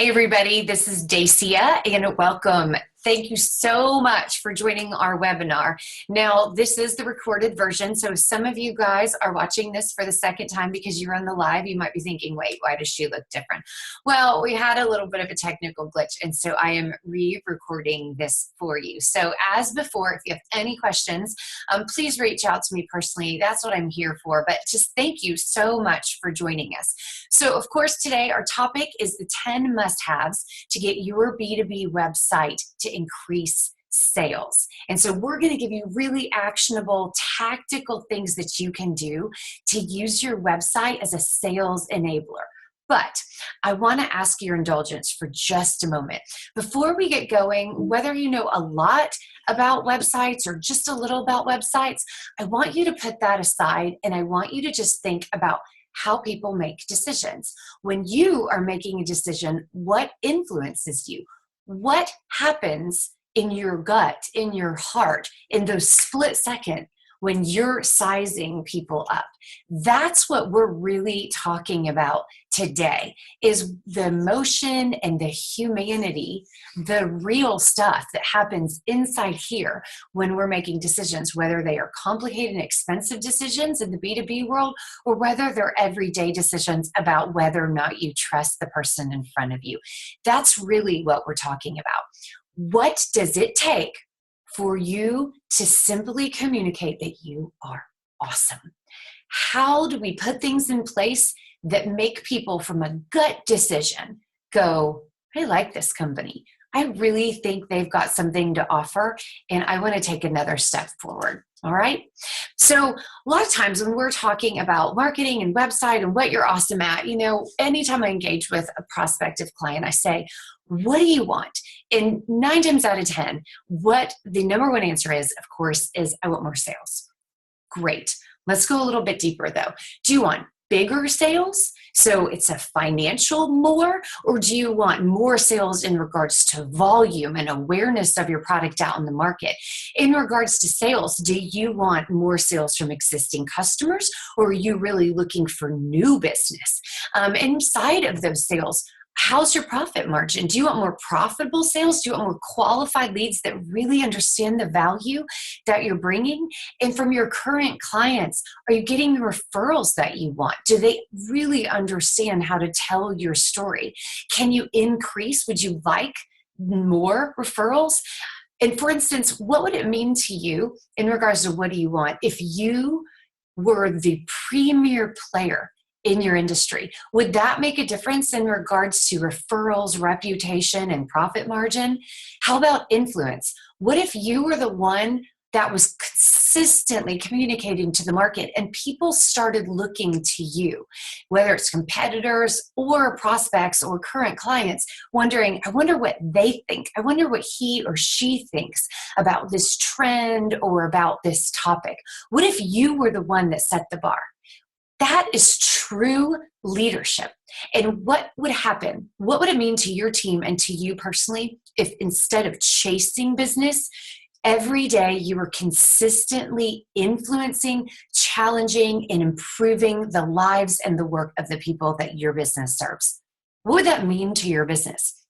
Hey everybody, this is Dacia and welcome. Thank you so much for joining our webinar. Now, this is the recorded version, so if some of you guys are watching this for the second time because you're on the live, you might be thinking, wait, why does she look different? Well, we had a little bit of a technical glitch, and so I am re-recording this for you. So as before, if you have any questions, please reach out to me personally. That's what I'm here for, but just thank you so much for joining us. So of course, today our topic is the 10 must-haves to get your B2B website to increase sales. And so we're going to give you really actionable, tactical things that you can do to use your website as a sales enabler. But I want to ask your indulgence for just a moment. Before we get going, whether you know a lot about websites or just a little about websites, I want you to put that aside and I want you to just think about how people make decisions. When you are making a decision, what influences you? What happens in your gut, in your heart, in those split seconds when you're sizing people up? That's what we're really talking about today, is the emotion and the humanity, the real stuff that happens inside here when we're making decisions, whether they are complicated and expensive decisions in the B2B world, or whether they're everyday decisions about whether or not you trust the person in front of you. That's really what we're talking about. What does it take for you to simply communicate that you are awesome? How do we put things in place that make people from a gut decision go, I like this company. I really think they've got something to offer and I want to take another step forward. All right. So a lot of times when we're talking about marketing and website and what you're awesome at, anytime I engage with a prospective client, I say, what do you want? And 9 times out of 10, what the number one answer is, of course, is I want more sales. Great. Let's go a little bit deeper though. Do you want bigger sales? So it's a financial more, or do you want more sales in regards to volume and awareness of your product out in the market? In regards to sales, do you want more sales from existing customers, or are you really looking for new business? Inside of those sales, how's your profit margin? Do you want more profitable sales? Do you want more qualified leads that really understand the value that you're bringing? And from your current clients, are you getting the referrals that you want? Do they really understand how to tell your story? Can you increase? Would you like more referrals? And for instance, what would it mean to you in regards to what do you want if you were the premier player in your industry? Would that make a difference in regards to referrals, reputation, and profit margin? How about influence? What if you were the one that was consistently communicating to the market and people started looking to you, whether it's competitors or prospects or current clients, wondering, I wonder what they think. I wonder what he or she thinks about this trend or about this topic. What if you were the one that set the bar? That is true leadership. And what would happen? What would it mean to your team and to you personally if instead of chasing business, every day you were consistently influencing, challenging, and improving the lives and the work of the people that your business serves? What would that mean to your business?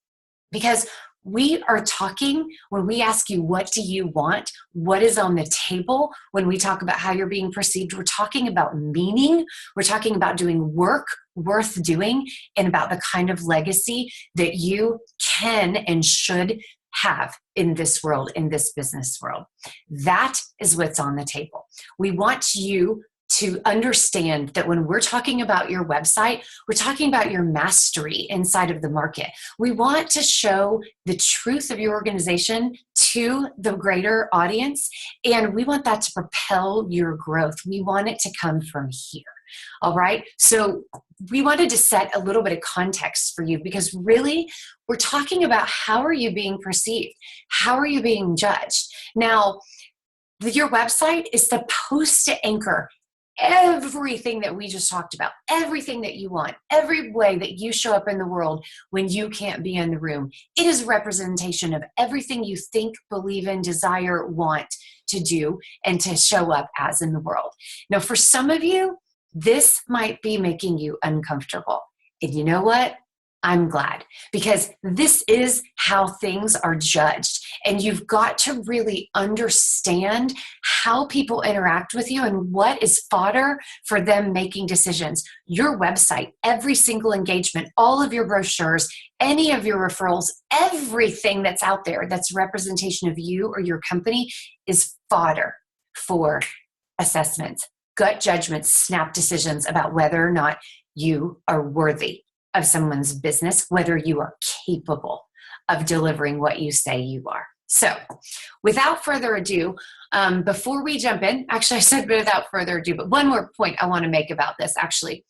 Because we are talking, when we ask you, what do you want? What is on the table? When we talk about how you're being perceived, we're talking about meaning. We're talking about doing work worth doing and about the kind of legacy that you can and should have in this world, in this business world. That is what's on the table. We want you to understand that when we're talking about your website, we're talking about your mastery inside of the market. We want to show the truth of your organization to the greater audience, and we want that to propel your growth. We want it to come from here. All right. So we wanted to set a little bit of context for you because really we're talking about how are you being perceived? How are you being judged? Now, your website is supposed to anchor everything that we just talked about, everything that you want, every way that you show up in the world when you can't be in the room. It is a representation of everything you think, believe in, desire, want to do, and to show up as in the world. Now, for some of you, this might be making you uncomfortable. And you know what? I'm glad, because this is how things are judged. And you've got to really understand how people interact with you and what is fodder for them making decisions. Your website, every single engagement, all of your brochures, any of your referrals, everything that's out there that's representation of you or your company is fodder for assessments, gut judgments, snap decisions about whether or not you are worthy of someone's business, whether you are capable of delivering what you say you are. So without further ado, before we jump in, actually I said without further ado, but one more point I want to make about this actually.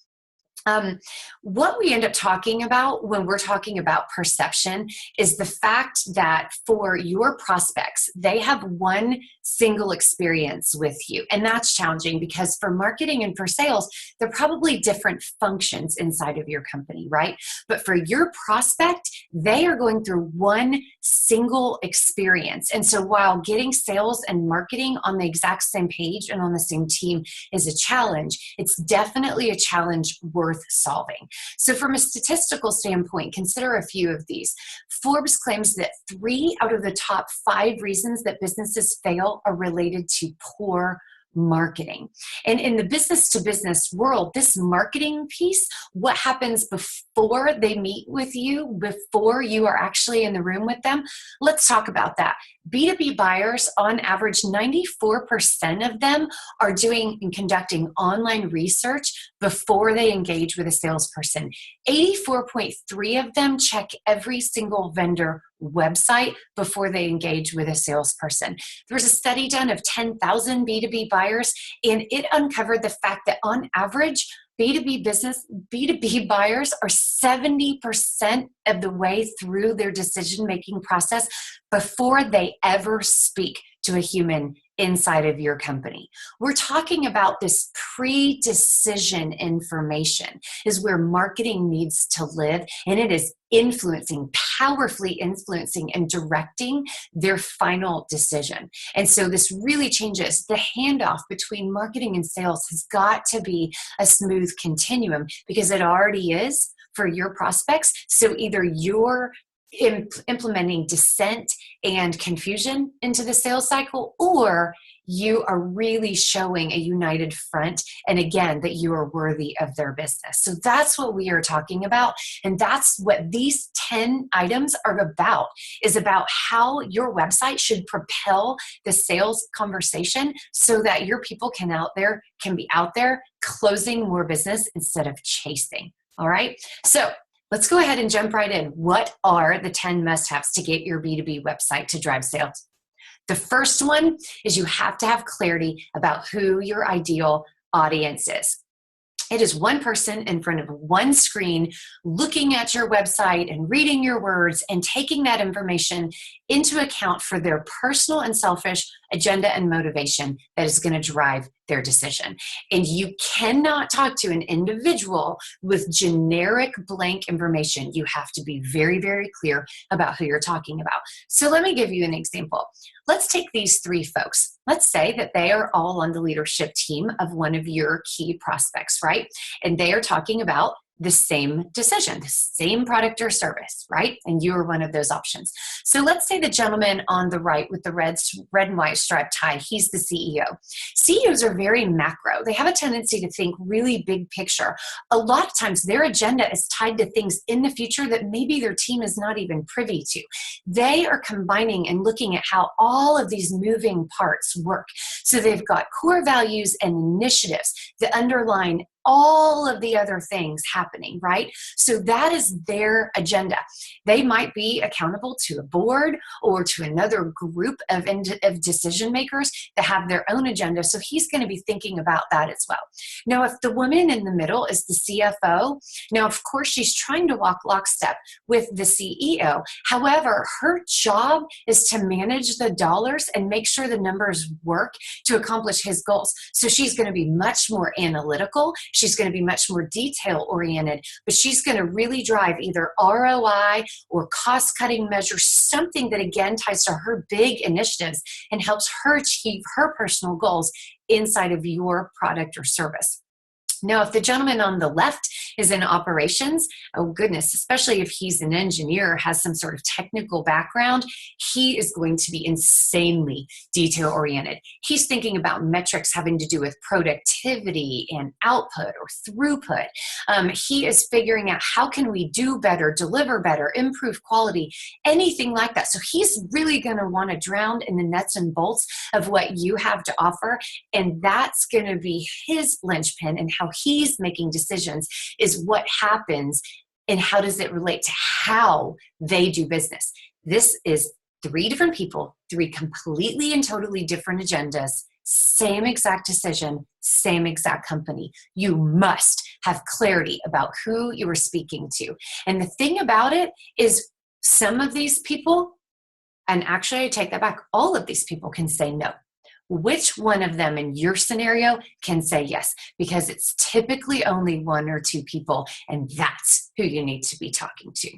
What we end up talking about when we're talking about perception is the fact that for your prospects, they have one single experience with you. And that's challenging because for marketing and for sales, they're probably different functions inside of your company, right? But for your prospect, they are going through one single experience. And so while getting sales and marketing on the exact same page and on the same team is a challenge, it's definitely a challenge worth solving. So from a statistical standpoint, consider a few of these. Forbes claims that 3 out of the top 5 reasons that businesses fail are related to poor marketing. And in the business to business world, this marketing piece, what happens before they meet with you, before you are actually in the room with them, let's talk about that. B2B buyers, on average, 94% of them are doing and conducting online research before they engage with a salesperson. 84.3 of them check every single vendor website before they engage with a salesperson. There was a study done of 10,000 B2B buyers, and it uncovered the fact that on average, B2B buyers are 70% of the way through their decision-making process before they ever speak to a human inside of your company. We're talking about this pre-decision information is where marketing needs to live, and it is influencing, powerfully influencing and directing their final decision. And so this really changes. The handoff between marketing and sales has got to be a smooth continuum because it already is for your prospects. So either you're implementing dissent and confusion into the sales cycle, or you are really showing a united front, and again, that you are worthy of their business. So that's what we are talking about, and that's what these 10 items are about, is about how your website should propel the sales conversation so that your people can be out there closing more business instead of chasing. All right, so let's go ahead and jump right in. What are the 10 must-haves to get your B2B website to drive sales? The first one is you have to have clarity about who your ideal audience is. It is one person in front of one screen looking at your website and reading your words and taking that information into account for their personal and selfish agenda and motivation that is going to drive their decision. And you cannot talk to an individual with generic blank information. You have to be very, very clear about who you're talking about. So let me give you an example. Let's take these 3 folks. Let's say that they are all on the leadership team of one of your key prospects, right? And they are talking about the same decision, the same product or service, right? And you are one of those options. So let's say the gentleman on the right with the red and white striped tie, he's the CEO. CEOs are very macro. They have a tendency to think really big picture. A lot of times their agenda is tied to things in the future that maybe their team is not even privy to. They are combining and looking at how all of these moving parts work. So they've got core values and initiatives that underline all of the other things happening, right? So that is their agenda. They might be accountable to a board or to another group of decision makers that have their own agenda. So he's going to be thinking about that as well. Now, if the woman in the middle is the CFO, now, of course, she's trying to walk lockstep with the CEO. However, her job is to manage the dollars and make sure the numbers work to accomplish his goals. So she's going to be much more analytical. She's going to be much more detail oriented, but she's going to really drive either ROI or cost cutting measures, something that again ties to her big initiatives and helps her achieve her personal goals inside of your product or service. Now, if the gentleman on the left is in operations, oh goodness, especially if he's an engineer, has some sort of technical background, he is going to be insanely detail-oriented. He's thinking about metrics having to do with productivity and output or throughput. He is figuring out how can we do better, deliver better, improve quality, anything like that. So he's really going to want to drown in the nuts and bolts of what you have to offer, and that's going to be his linchpin, and how he's making decisions is what happens and how does it relate to how they do business. This is 3 different people, 3 completely and totally different agendas, same exact decision, same exact company. You must have clarity about who you are speaking to. And the thing about it is some of these people, and actually I take that back, all of these people can say no. Which one of them in your scenario can say yes? Because it's typically only 1 or 2 people, and that's who you need to be talking to.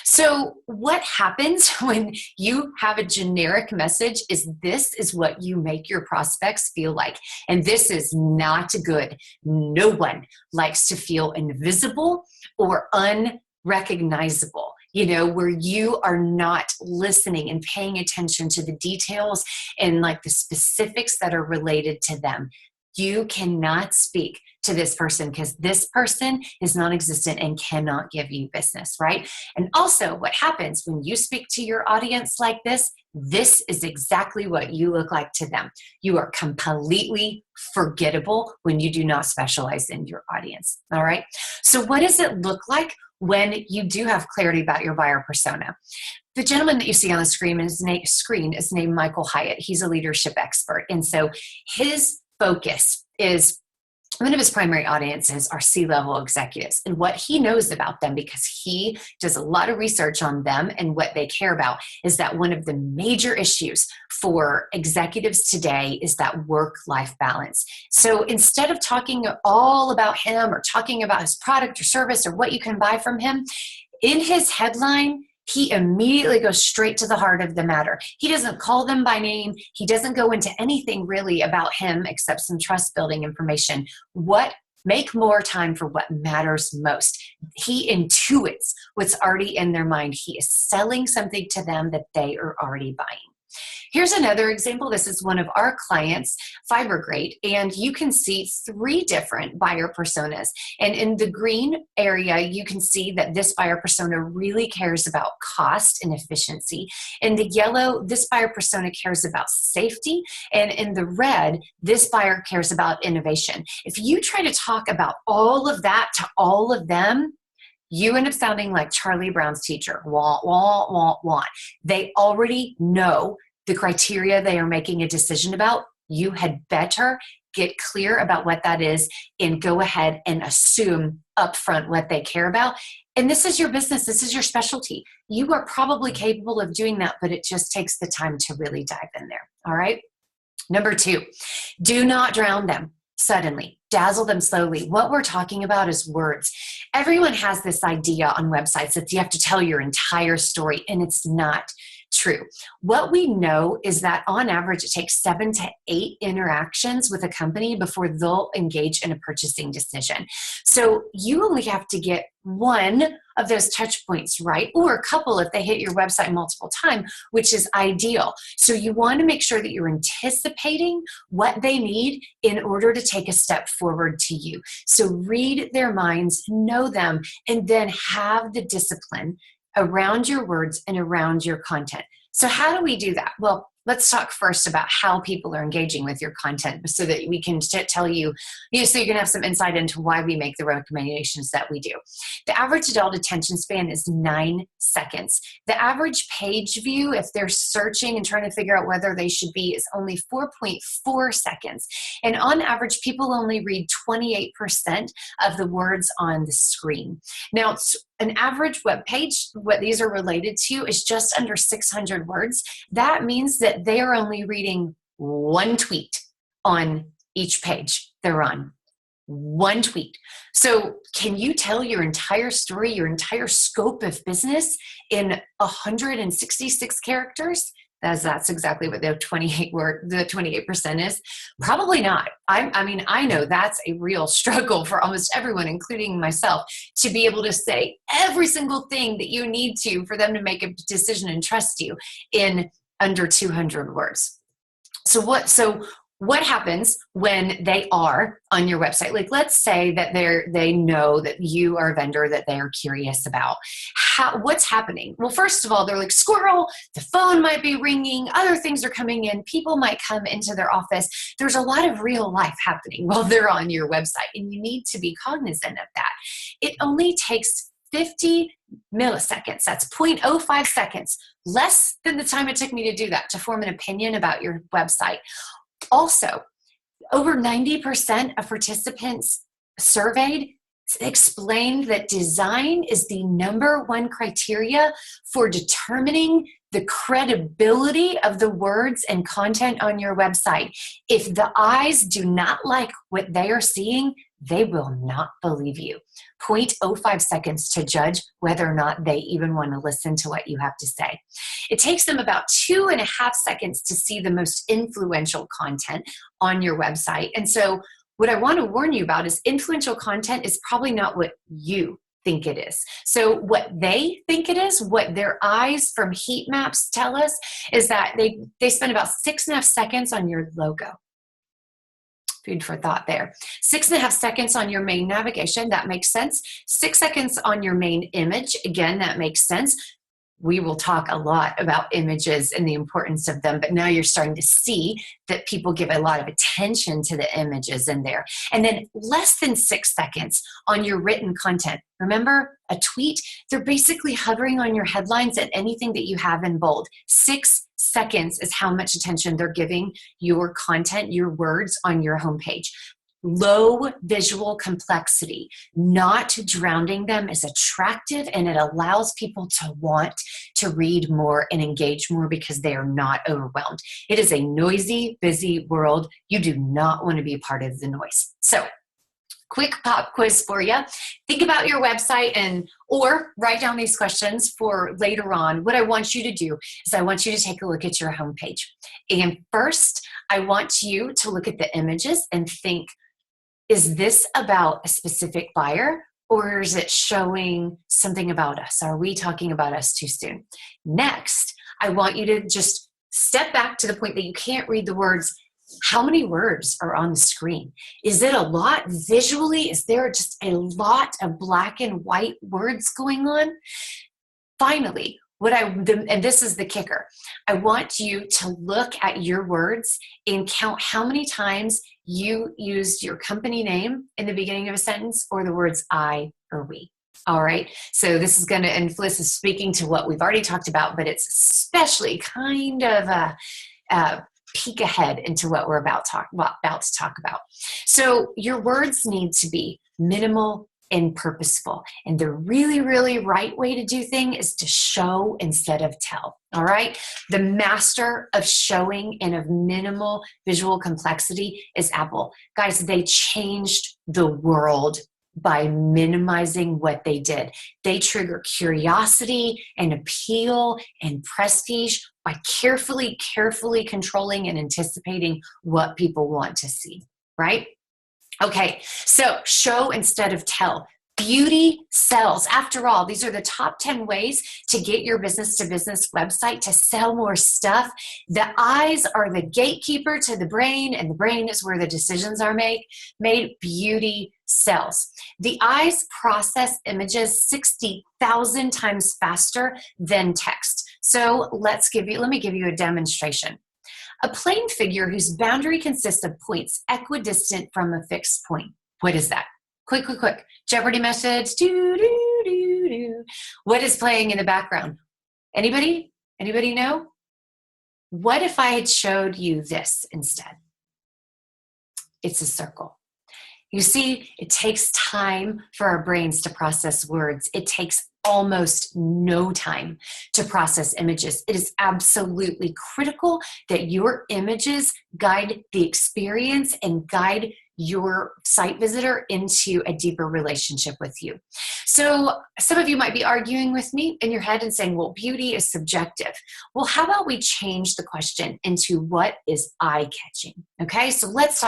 So what happens when you have a generic message is this is what you make your prospects feel like. And this is not good. No one likes to feel invisible or unrecognizable, where you are not listening and paying attention to the details and like the specifics that are related to them. You cannot speak to this person because this person is non-existent and cannot give you business, right? And also what happens when you speak to your audience like this is exactly what you look like to them. You are completely forgettable when you do not specialize in your audience, all right? So what does it look like when you do have clarity about your buyer persona? The gentleman that you see on the screen is named Michael Hyatt. He's a leadership expert. And so his focus is, one of his primary audiences are C-level executives, and what he knows about them, because he does a lot of research on them and what they care about, is that one of the major issues for executives today is that work-life balance. So instead of talking all about him or talking about his product or service or what you can buy from him, in his headline, he immediately goes straight to the heart of the matter. He doesn't call them by name. He doesn't go into anything really about him except some trust building information. Make more time for what matters most. He intuits what's already in their mind. He is selling something to them that they are already buying. Here's another example. This is one of our clients, Fibergrate, and you can see 3 different buyer personas. And in the green area, you can see that this buyer persona really cares about cost and efficiency. In the yellow, this buyer persona cares about safety. And in the red, this buyer cares about innovation. If you try to talk about all of that to all of them, you end up sounding like Charlie Brown's teacher. Wah, wah, wah, wah. They already know the criteria they are making a decision about. You had better get clear about what that is and go ahead and assume upfront what they care about. And this is your business. This is your specialty. You are probably capable of doing that, but it just takes the time to really dive in there. All right. Number 2, do not drown them suddenly. Dazzle them slowly. What we're talking about is words. Everyone has this idea on websites that you have to tell your entire story, and it's not true. What we know is that on average, it takes 7 to 8 interactions with a company before they'll engage in a purchasing decision. So you only have to get 1 of those touch points right, or a couple if they hit your website multiple times, which is ideal. So you want to make sure that you're anticipating what they need in order to take a step forward to you. So read their minds, know them, and then have the discipline around your words and around your content. So how do we do that? Well, let's talk first about how people are engaging with your content so that we can tell you, so you can have some insight into why we make the recommendations that we do. The average adult attention span is 9 seconds. The average page view, if they're searching and trying to figure out whether they should be, is only 4.4 seconds. And on average, people only read 28% of the words on the screen. Now, an average web page, what these are related to, is just under 600 words. That means that they are only reading 1 tweet on each page they're on. 1 tweet. So can you tell your entire story, your entire scope of business in 166 characters? That's exactly what the 28% is. Probably not. I mean, I know that's a real struggle for almost everyone, including myself, to be able to say every single thing that you need to for them to make a decision and trust you in under 200 words. So what happens when they are on your website? Like, let's say that they know that you are a vendor that they're curious about. What's happening? Well, first of all, they're like, squirrel, the phone might be ringing, other things are coming in, people might come into their office. There's a lot of real life happening while they're on your website, and you need to be cognizant of that. It only takes 50 milliseconds, that's 0.05 seconds, less than the time it took me to do that, to form an opinion about your website. Also, over 90% of participants surveyed explained that design is the #1 criteria for determining the credibility of the words and content on your website. If the eyes do not like what they are seeing, they will not believe you. 0.05 seconds to judge whether or not they even want to listen to what you have to say. It takes them about 2.5 seconds to see the most influential content on your website. And so what I want to warn you about is influential content is probably not what you think it is. So what they think it is, what their eyes from heat maps tell us, is that they spend about 6.5 seconds on your logo. Food for thought there. 6.5 seconds on your main navigation, that makes sense. 6 seconds on your main image, again, that makes sense. We will talk a lot about images and the importance of them, but now you're starting to see that people give a lot of attention to the images in there. And then less than 6 seconds on your written content. Remember, a tweet, they're basically hovering on your headlines and anything that you have in bold. 6 seconds is how much attention they're giving your content, your words on your homepage. Low visual complexity, not drowning them, is attractive, and it allows people to want to read more and engage more because they are not overwhelmed. It is a noisy, busy world. You do not want to be a part of the noise. So, quick pop quiz for you. Think about your website or write down these questions for later on. What I want you to do is I want you to take a look at your homepage. And first, I want you to look at the images and think, is this about a specific buyer, or is it showing something about us? Are we talking about us too soon? Next, I want you to just step back to the point that you can't read the words. How many words are on the screen? Is it a lot visually? Is there just a lot of black and white words going on? Finally, and this is the kicker, I want you to look at your words and count how many times you used your company name in the beginning of a sentence or the words I or we. All right. So this is going to, and this is speaking to what we've already talked about, but it's especially kind of a peek ahead into what we're about to talk about. So your words need to be minimal and purposeful. And the really, really right way to do things is to show instead of tell. All right. The master of showing and of minimal visual complexity is Apple. Guys, they changed the world by minimizing what they did. They trigger curiosity and appeal and prestige by carefully controlling and anticipating what people want to see, right? Okay, so show instead of tell. Beauty sells. After all, these are the top 10 ways to get your business-to-business website to sell more stuff. The eyes are the gatekeeper to the brain, and the brain is where the decisions are made. Beauty sells. The eyes process images 60,000 times faster than text. So let me give you a demonstration. A plane figure whose boundary consists of points equidistant from a fixed point. What is that? Quick. Jeopardy message. Do, do, do, do. What is playing in the background? Anybody know? What if I had showed you this instead? It's a circle. You see, it takes time for our brains to process words. It takes almost no time to process images. It is absolutely critical that your images guide the experience and guide your site visitor into a deeper relationship with you. So some of you might be arguing with me in your head and saying, well, beauty is subjective. Well, how about we change the question into what is eye-catching? Okay, so let's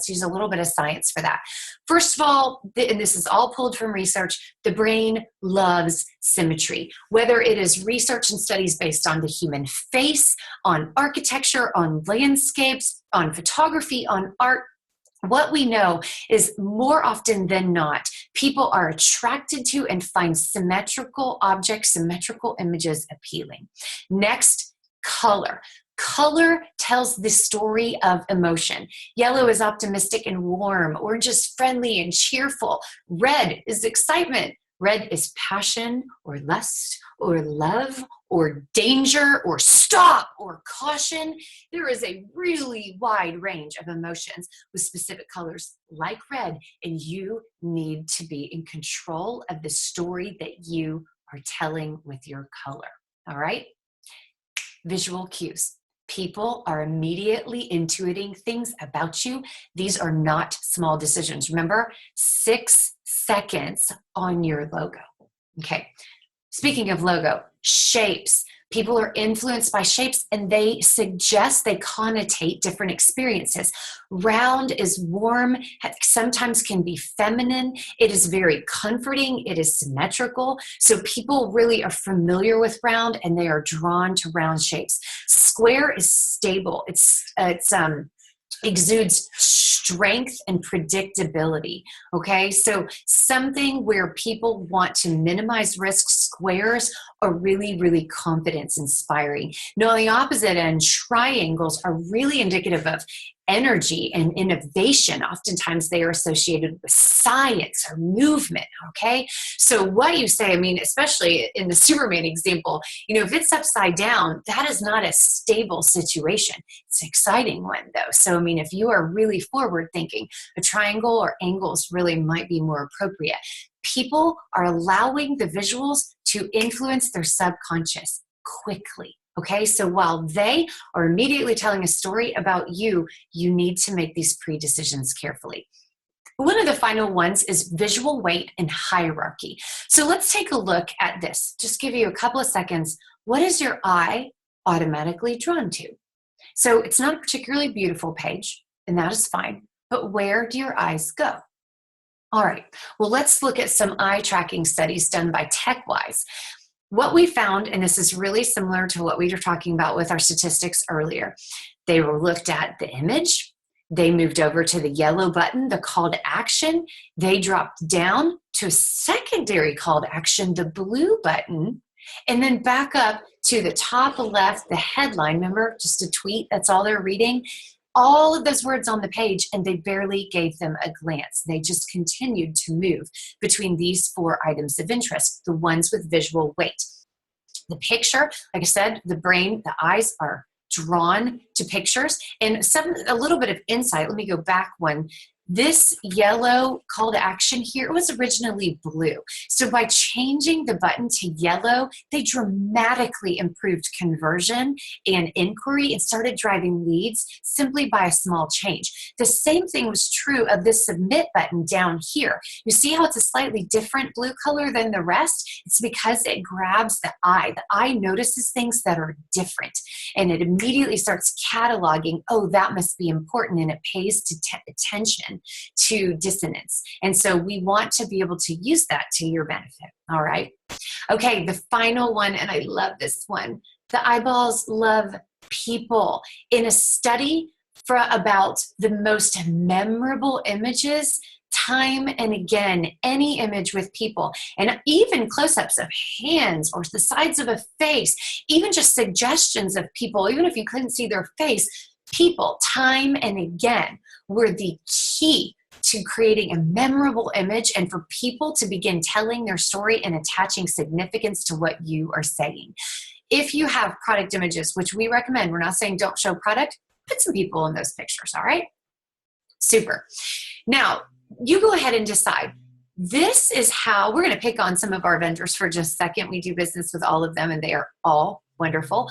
use a little bit of science for that. First of all, and this is all pulled from research, the brain loves symmetry. Whether it is research and studies based on the human face, on architecture, on landscapes, on photography, on art, what we know is more often than not, people are attracted to and find symmetrical objects, symmetrical images appealing. Next, color. Color tells the story of emotion. Yellow is optimistic and warm. Orange is friendly and cheerful. Red is excitement. Red is passion or lust or love or danger or stop or caution. There is a really wide range of emotions with specific colors like red, and you need to be in control of the story that you are telling with your color. All right? Visual cues. People are immediately intuiting things about you. These are not small decisions. Remember, 6 seconds on your logo. Okay. Speaking of logo, shapes. People are influenced by shapes and they connotate different experiences. Round is warm, sometimes can be feminine. It is very comforting. It is symmetrical. So people really are familiar with round and they are drawn to round shapes. Square is stable. It's exudes strength and predictability. Okay, so something where people want to minimize risk. Squares are really, really confidence inspiring. Now, on the opposite end, triangles are really indicative of energy and innovation. Oftentimes they are associated with science or movement, okay? So what you say, I mean, especially in the Superman example, if it's upside down, that is not a stable situation. It's an exciting one though. So, I mean, if you are really forward thinking, a triangle or angles really might be more appropriate. People are allowing the visuals to influence their subconscious quickly. Okay, so while they are immediately telling a story about you, you need to make these pre-decisions carefully. One of the final ones is visual weight and hierarchy. So let's take a look at this. Just give you a couple of seconds. What is your eye automatically drawn to? So it's not a particularly beautiful page, and that is fine, but where do your eyes go? All right, well, let's look at some eye tracking studies done by TechWise. What we found, and this is really similar to what we were talking about with our statistics earlier, they were looked at the image, they moved over to the yellow button, the call to action, they dropped down to a secondary call to action, the blue button, and then back up to the top left, the headline. Remember, just a tweet, that's all they're reading. All of those words on the page, and they barely gave them a glance. They just continued to move between these 4 items of interest, the ones with visual weight. The picture, like I said, the brain, the eyes are drawn to pictures. And a little bit of insight, let me go back one. This yellow call to action here, it was originally blue. So by changing the button to yellow, they dramatically improved conversion and inquiry and started driving leads simply by a small change. The same thing was true of this submit button down here. You see how it's a slightly different blue color than the rest? It's because it grabs the eye. The eye notices things that are different and it immediately starts cataloging, oh, that must be important, and it pays attention to dissonance. And so we want to be able to use that to your benefit. All right. Okay, the final one, and I love this one. The eyeballs love people. In a study about the most memorable images, time and again, any image with people, and even close-ups of hands or the sides of a face, even just suggestions of people, even if you couldn't see their face, people, time and again, were the key to creating a memorable image and for people to begin telling their story and attaching significance to what you are saying. If you have product images, which we recommend, we're not saying don't show product, put some people in those pictures, all right? Super. Now, you go ahead and decide. This is how, we're going to pick on some of our vendors for just a second. We do business with all of them and they are all wonderful.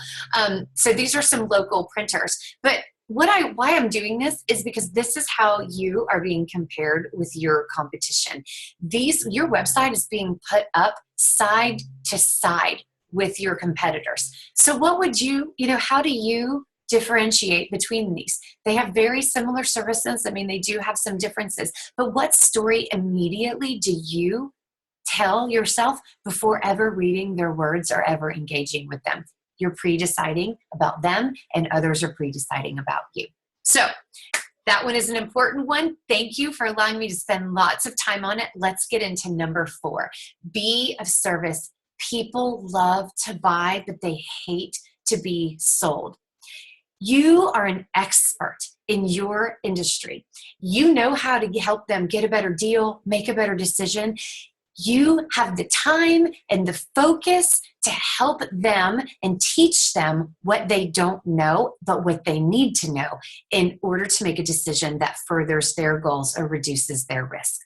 So these are some local printers, but why I'm doing this is because this is how you are being compared with your competition. Your website is being put up side to side with your competitors. So how do you differentiate between these? They have very similar services. I mean, they do have some differences, but what story immediately do you tell yourself before ever reading their words or ever engaging with them? You're pre-deciding about them, and others are pre-deciding about you. So that one is an important one. Thank you for allowing me to spend lots of time on it. Let's get into number 4. Be of service. People love to buy, but they hate to be sold. You are an expert in your industry. You know how to help them get a better deal, make a better decision. You have the time and the focus to help them and teach them what they don't know, but what they need to know in order to make a decision that furthers their goals or reduces their risk.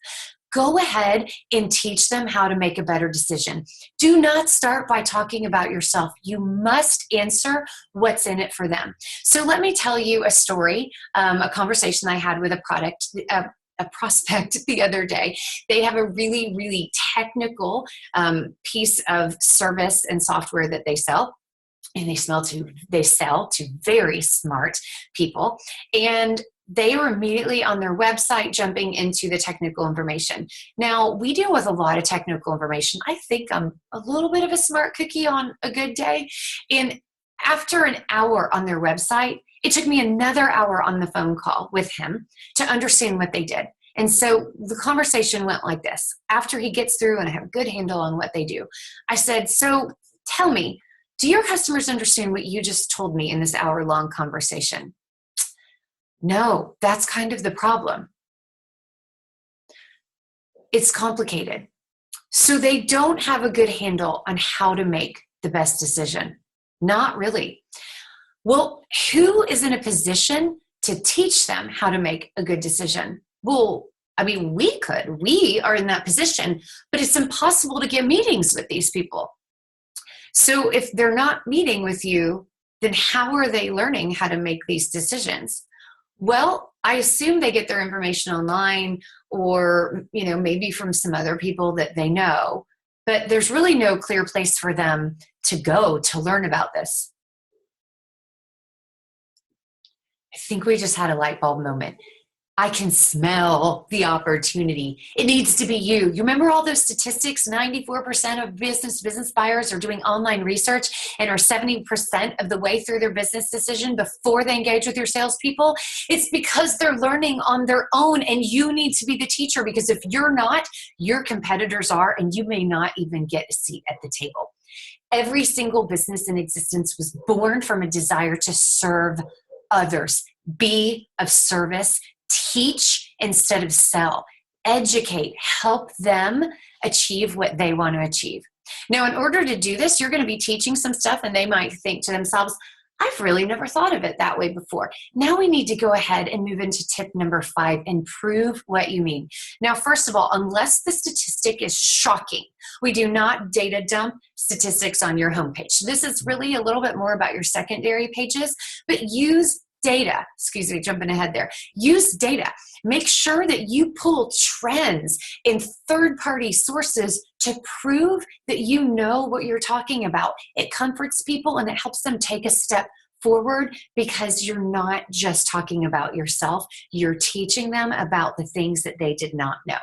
Go ahead and teach them how to make a better decision. Do not start by talking about yourself. You must answer what's in it for them. So let me tell you a story, a conversation I had with a prospect the other day. They have a really, really technical piece of service and software that they sell. And they sell to very smart people. And they were immediately on their website jumping into the technical information. Now, we deal with a lot of technical information. I think I'm a little bit of a smart cookie on a good day. And after an hour on their website, it took me another hour on the phone call with him to understand what they did. And so the conversation went like this. After he gets through and I have a good handle on what they do, I said, so tell me, do your customers understand what you just told me in this hour-long conversation? No, that's kind of the problem. It's complicated. So they don't have a good handle on how to make the best decision. Not really. Well, who is in a position to teach them how to make a good decision? Well, I mean, we are in that position, but it's impossible to get meetings with these people. So if they're not meeting with you, then how are they learning how to make these decisions? Well, I assume they get their information online or, maybe from some other people that they know, but there's really no clear place for them to go to learn about this. I think we just had a light bulb moment. I can smell the opportunity. It needs to be you. You remember all those statistics? 94% of business buyers are doing online research and are 70% of the way through their business decision before they engage with your salespeople. It's because they're learning on their own, and you need to be the teacher, because if you're not, your competitors are, and you may not even get a seat at the table. Every single business in existence was born from a desire to serve others, be of service, teach instead of sell, educate, help them achieve what they want to achieve. Now, in order to do this, you're going to be teaching some stuff, and they might think to themselves, I've really never thought of it that way before. Now we need to go ahead and move into tip number 5 and prove what you mean. Now, first of all, unless the statistic is shocking, we do not data dump statistics on your homepage. This is really a little bit more about your secondary pages, but use data. Excuse me, jumping ahead there. Use data. Make sure that you pull trends in third-party sources to prove that you know what you're talking about. It comforts people and it helps them take a step forward, because you're not just talking about yourself, you're teaching them about the things that they did not know.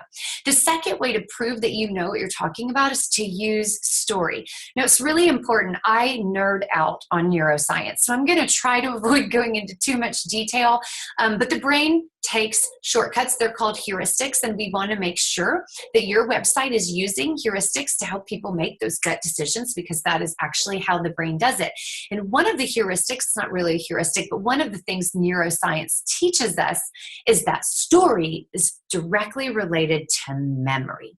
The second way to prove that you know what you're talking about is to use story. Now, it's really important. I nerd out on neuroscience, so I'm going to try to avoid going into too much detail, but the brain takes shortcuts. They're called heuristics, and we want to make sure that your website is using heuristics to help people make those gut decisions, because that is actually how the brain does it. And one of the heuristics, it's not really a heuristic, but one of the things neuroscience teaches us is that story is directly related to memory.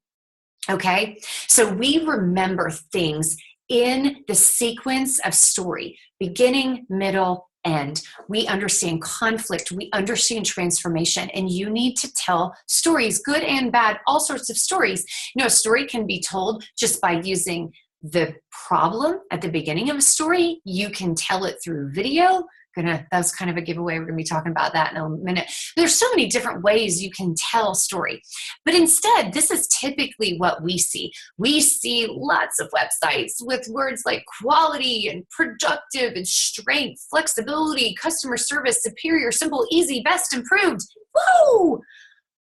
Okay? So we remember things in the sequence of story, beginning, middle, end. We understand conflict, we understand transformation, and you need to tell stories, good and bad, all sorts of stories. A story can be told just by using the problem at the beginning of a story. You can tell it through video, That's kind of a giveaway. We're gonna be talking about that in a minute. There's so many different ways you can tell a story, but instead, this is typically what we see. We see lots of websites with words like quality and productive and strength, flexibility, customer service, superior, simple, easy, best, improved. Woo!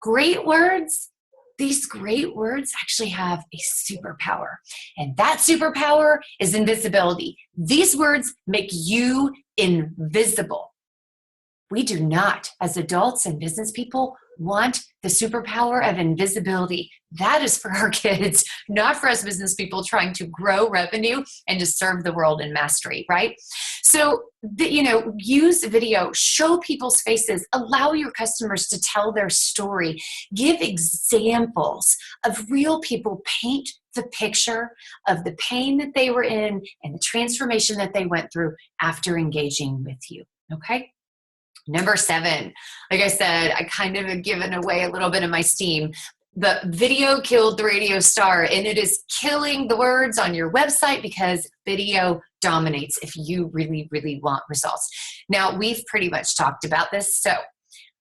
Great words. These great words actually have a superpower, and that superpower is invisibility. These words make you invisible. We do not, as adults and business people, want the superpower of invisibility. That is for our kids, not for us business people trying to grow revenue and to serve the world in mastery, right? So, use video, show people's faces, allow your customers to tell their story, give examples of real people, paint the picture of the pain that they were in and the transformation that they went through after engaging with you, okay? Number 7, like I said, I kind of have given away a little bit of my steam. The video killed the radio star, and it is killing the words on your website because video dominates if you really, really want results. Now, we've pretty much talked about this, so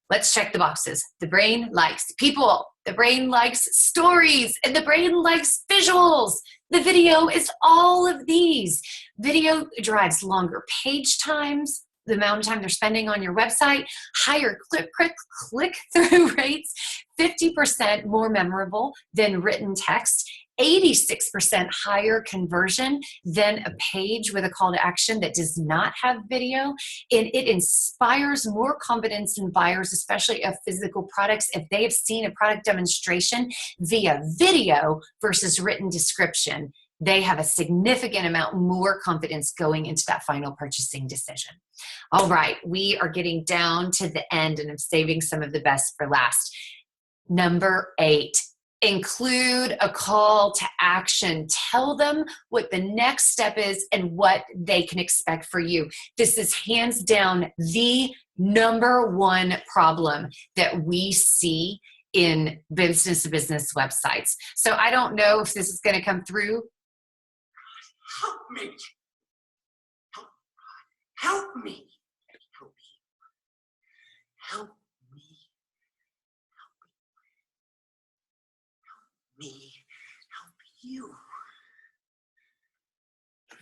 let's check the boxes. The brain likes people, the brain likes stories, and the brain likes visuals. The video is all of these. Video drives longer page times, the amount of time they're spending on your website, higher click-through rates, 50% more memorable than written text, 86% higher conversion than a page with a call to action that does not have video. And it inspires more confidence in buyers, especially of physical products, if they have seen a product demonstration via video versus written description. They have a significant amount more confidence going into that final purchasing decision. All right, we are getting down to the end, and I'm saving some of the best for last. Number 8, include a call to action. Tell them what the next step is and what they can expect for you. This is hands down the number 1 problem that we see in business-to-business websites. So I don't know if this is going to come through. Help me. Help me. Help me. Help me. Help me. Help you.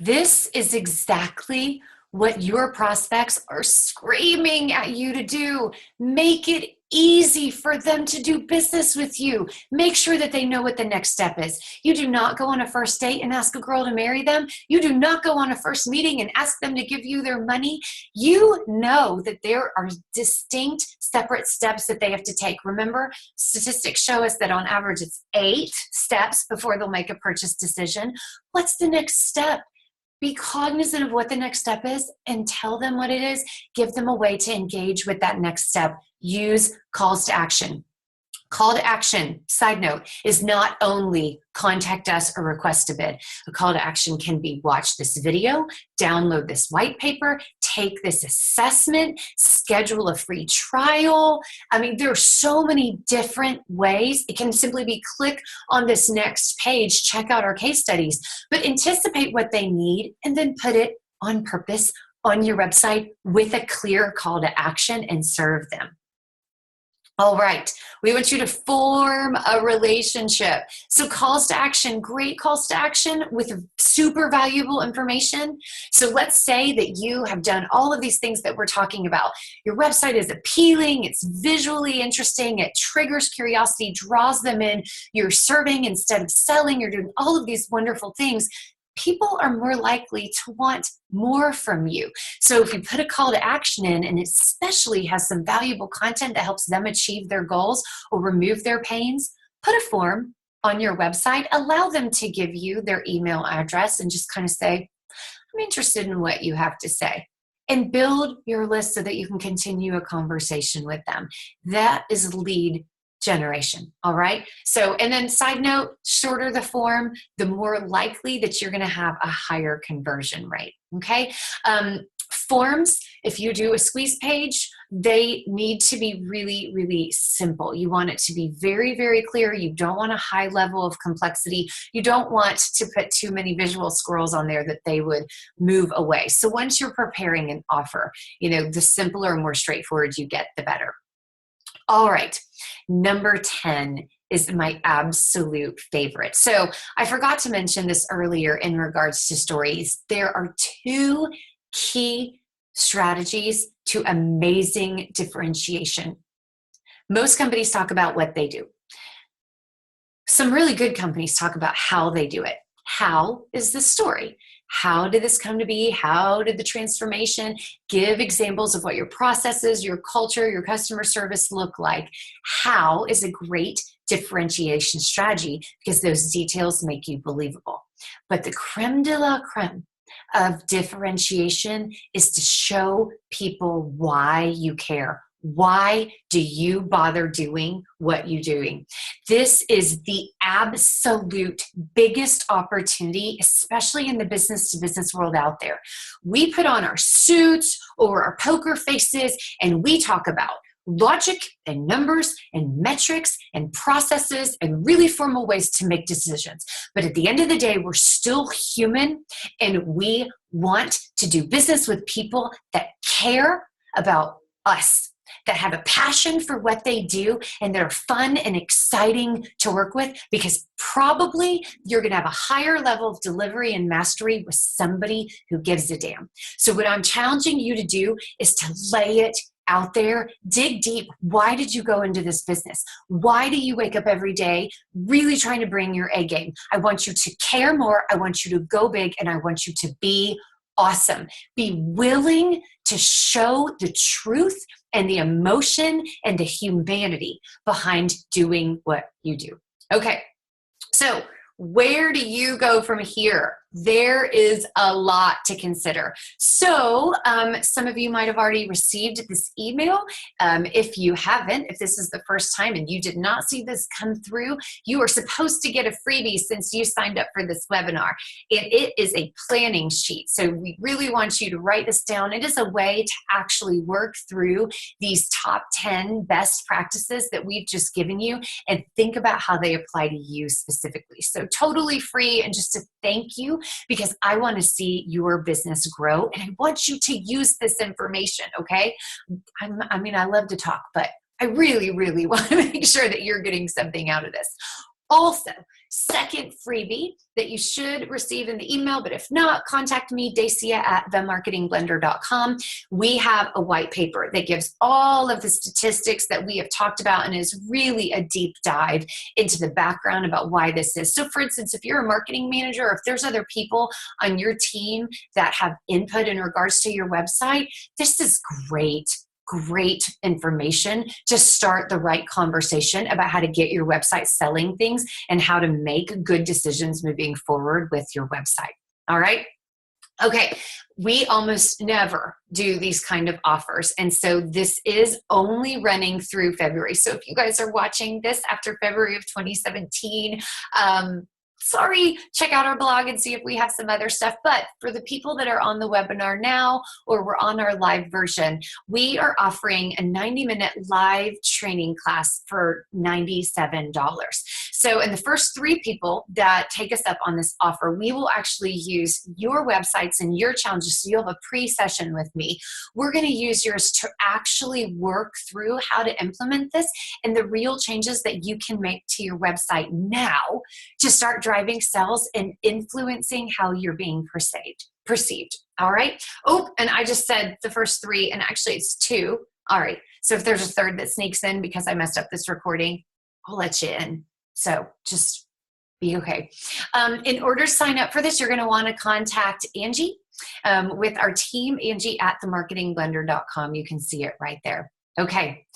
This is exactly what your prospects are screaming at you to do. Make it easy for them to do business with you. Make sure that they know what the next step is. You do not go on a first date and ask a girl to marry them. You do not go on a first meeting and ask them to give you their money. You know that there are distinct, separate steps that they have to take. Remember, statistics show us that on average it's 8 steps before they'll make a purchase decision. What's the next step? Be cognizant of what the next step is and tell them what it is. Give them a way to engage with that next step. Use calls to action. Call to action, side note, is not only contact us or request a bid. A call to action can be watch this video, download this white paper, take this assessment, schedule a free trial. I mean, there are so many different ways. It can simply be click on this next page, check out our case studies, but anticipate what they need and then put it on purpose on your website with a clear call to action and serve them. All right, we want you to form a relationship. So calls to action, great calls to action with super valuable information. So let's say that you have done all of these things that we're talking about. Your website is appealing, it's visually interesting, it triggers curiosity, draws them in, you're serving instead of selling, you're doing all of these wonderful things. People are more likely to want more from you. So if you put a call to action in, and especially has some valuable content that helps them achieve their goals or remove their pains, put a form on your website, allow them to give you their email address and just kind of say, I'm interested in what you have to say. And build your list so that you can continue a conversation with them. That is lead generation. All right. So, and then side note, shorter the form, the more likely that you're going to have a higher conversion rate. Okay. Forms, if you do a squeeze page, they need to be really, really simple. You want it to be very, very clear. You don't want a high level of complexity. You don't want to put too many visual squirrels on there that they would move away. So once you're preparing an offer, the simpler and more straightforward you get, the better. All right, number 10 is my absolute favorite. So I forgot to mention this earlier in regards to stories. There are two key strategies to amazing differentiation. Most companies talk about what they do. Some really good companies talk about how they do it. How is the story? How did this come to be? How did the transformation? Give examples of what your processes, your culture, your customer service look like. How is a great differentiation strategy because those details make you believable. But the creme de la creme of differentiation is to show people why you care. Why do you bother doing what you're doing? This is the absolute biggest opportunity, especially in the business-to-business world out there. We put on our suits or our poker faces and we talk about logic and numbers and metrics and processes and really formal ways to make decisions. But at the end of the day, we're still human and we want to do business with people that care about us, that have a passion for what they do and that are fun and exciting to work with, because probably you're going to have a higher level of delivery and mastery with somebody who gives a damn. So what I'm challenging you to do is to lay it out there, dig deep. Why did you go into this business? Why do you wake up every day really trying to bring your A game? I want you to care more. I want you to go big, and I want you to be awesome. Be willing to show the truth and the emotion and the humanity behind doing what you do. Okay, so where do you go from here? There is a lot to consider. So some of you might have already received this email. If you haven't, if this is the first time and you did not see this come through, you are supposed to get a freebie since you signed up for this webinar. And it is a planning sheet. So we really want you to write this down. It is a way to actually work through these top 10 best practices that we've just given you and think about how they apply to you specifically. So totally free, and just to thank you, because I want to see your business grow and I want you to use this information, okay? I love to talk, but I really, really want to make sure that you're getting something out of this. Also, second freebie that you should receive in the email, but if not, contact me, Dacia at themarketingblender.com. We have a white paper that gives all of the statistics that we have talked about and is really a deep dive into the background about why this is. So for instance, if you're a marketing manager or if there's other people on your team that have input in regards to your website, this is great information to start the right conversation about how to get your website selling things and how to make good decisions moving forward with your website. All right. Okay, we almost never do these kind of offers. And so this is only running through February. So if you guys are watching this after February of 2017, sorry, check out our blog and see if we have some other stuff. But for the people that are on the webinar now, or we're on our live version, we are offering a 90-minute live training class for $97. So in the first 3 people that take us up on this offer, we will actually use your websites and your challenges. So you'll have a pre-session with me. We're going to use yours to actually work through how to implement this and the real changes that you can make to your website now to start driving sales and influencing how you're being perceived. All right. Oh, and I just said the first 3, and actually it's 2. All right. So if there's a third that sneaks in because I messed up this recording, I'll let you in. So just be okay. In order to sign up for this, you're going to want to contact Angie with our team, Angie at themarketingblender.com. You can see it right there. Okay.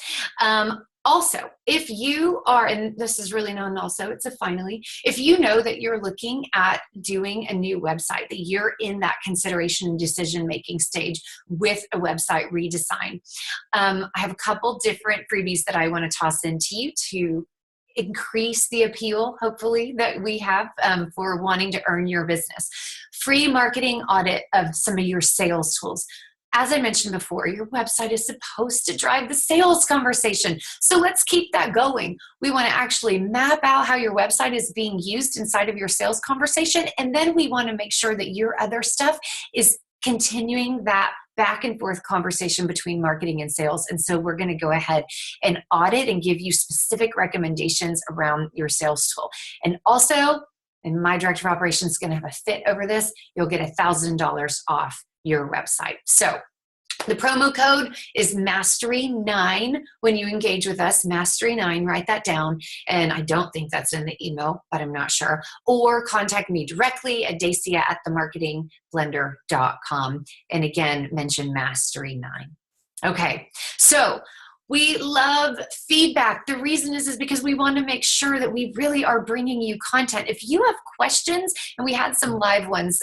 Also, if you are, and this is really not an also, it's a finally, if you know that you're looking at doing a new website, that you're in that consideration and decision-making stage with a website redesign, I have a couple different freebies that I want to toss into you to increase the appeal, hopefully, that we have for wanting to earn your business. Free marketing audit of some of your sales tools. as I mentioned before, your website is supposed to drive the sales conversation. So let's keep that going. We want to actually map out how your website is being used inside of your sales conversation. And then we want to make sure that your other stuff is continuing that back and forth conversation between marketing and sales. And so we're going to go ahead and audit and give you specific recommendations around your sales tool. And also, and my director of operations is going to have a fit over this, you'll get $1,000 off your website. So the promo code is Mastery9 when you engage with us. Mastery9, write that down. And I don't think that's in the email, but I'm not sure. Or contact me directly at dacia@themarketingblender.com. And again, mention Mastery9. Okay, so we love feedback. The reason is because we want to make sure that we really are bringing you content. If you have questions, and we had some live ones,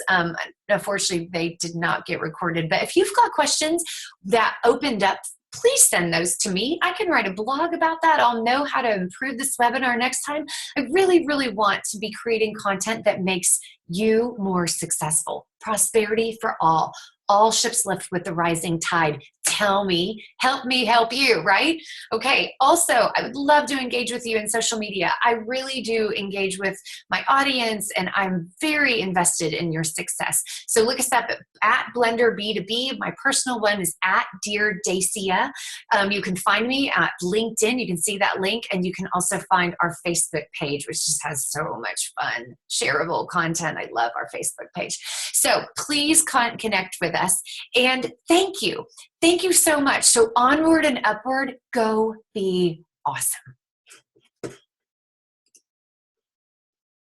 unfortunately they did not get recorded, but if you've got questions that opened up, please send those to me. I can write a blog about that. I'll know how to improve this webinar next time. I really, really want to be creating content that makes you more successful. Prosperity for all. All ships lift with the rising tide. Tell me, help you, right? Okay, also, I would love to engage with you in social media. I really do engage with my audience, and I'm very invested in your success. So look us up at Blender B2B. My personal one is at Dear Dacia. You can find me at LinkedIn. You can see that link, and you can also find our Facebook page, which just has so much fun, shareable content. I love our Facebook page. So please connect with us, and thank you. Thank you so much. So onward and upward, go be awesome.